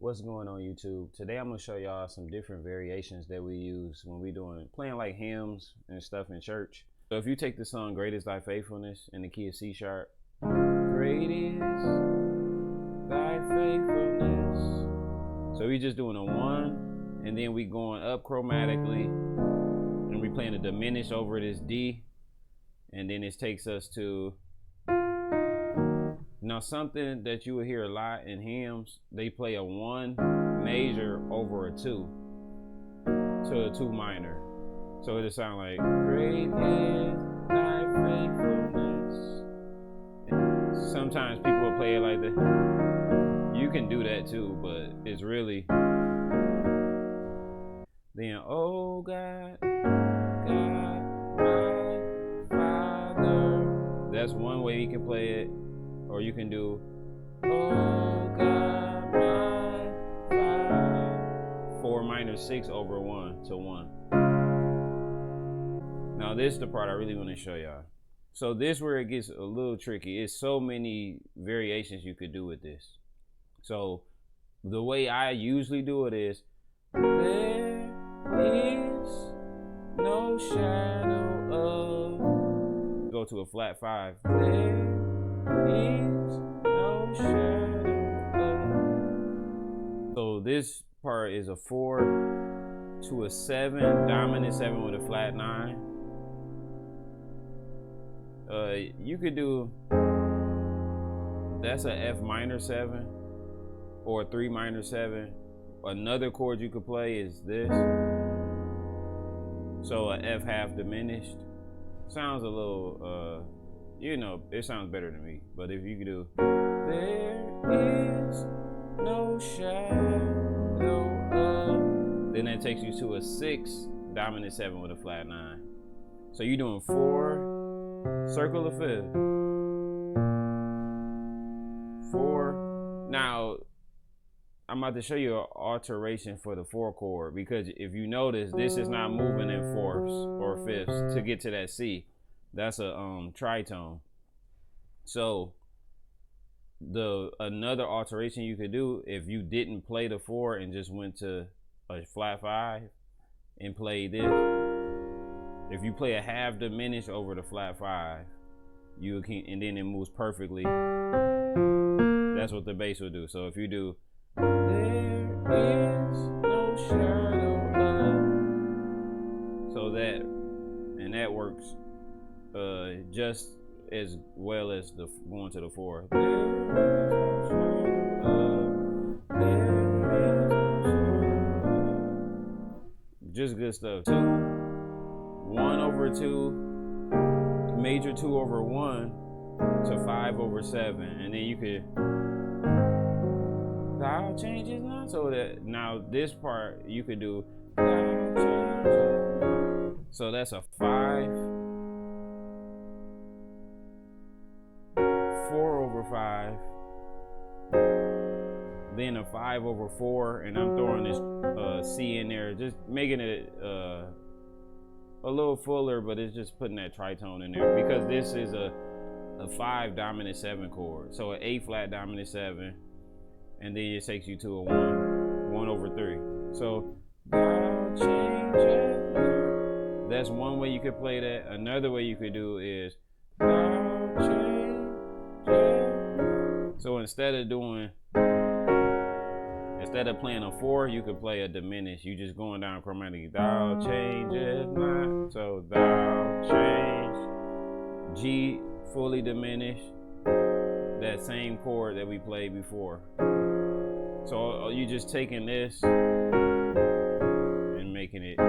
What's going on YouTube? Today I'm gonna show y'all some different variations that we use when we playing like hymns and stuff in church. So if you take the song Great is Thy Faithfulness in the key of C sharp, great is thy faithfulness. So we just doing a 1 and then we going up chromatically and we playing a diminished over this D, and then it takes us to now something that you will hear a lot in hymns. They play a 1 major over a 2 to a 2 minor. So it'll sound like great is thy faithfulness. Sometimes people will play it like that. You can do that too, but it's really then, oh God, God, my Father. That's one way you can play it. Or you can do, oh God, my Father. 4 minor 6 over 1 to 1. Now this is the part I really want to show y'all. So this where it gets a little tricky. It's so many variations you could do with this. So the way I usually do it is, there is no shadow of, go to a flat 5. There is no shadow of. So this part is a 4 to a 7, dominant 7 with a flat 9. You could do, that's a F minor 7 or a 3 minor 7. Another chord you could play is this. So a F half diminished. Sounds a little, it sounds better to me. But if you could do, there is no shadow of, then that takes you to a 6, dominant 7 with a flat 9. So you're doing 4, circle the 5th, 4. Now, I'm about to show you an alteration for the 4 chord, because if you notice, this is not moving in 4ths or 5ths to get to that C. That's a tritone. So another alteration you could do, if you didn't play the 4 and just went to a flat 5 and played this, if you play a half diminished over the flat 5, you can, and then it moves perfectly. That's what the bass will do. So if you do, there is no shadow of, so that, and that works just as well as the going to the 4. Just good stuff. 2, 1 over 2, major 2 over 1 to 5 over 7, and then you could, thou changes not. So that now this part you could do, thou changes not. So that's a 5, 4 over 5, then a 5 over 4, and I'm throwing this C in there, just making it a little fuller, but it's just putting that tritone in there because this is a 5 dominant 7 chord. So an A flat dominant 7, and then it takes you to a 1 over 3. So thou changes not. That's one way you could play that. Another way you could do is thou changes not. So instead of playing a 4, you could play a diminished. You just going down chromatically. Thou changes not. So thou change, G fully diminished, that same chord that we played before. So you just taking this and making it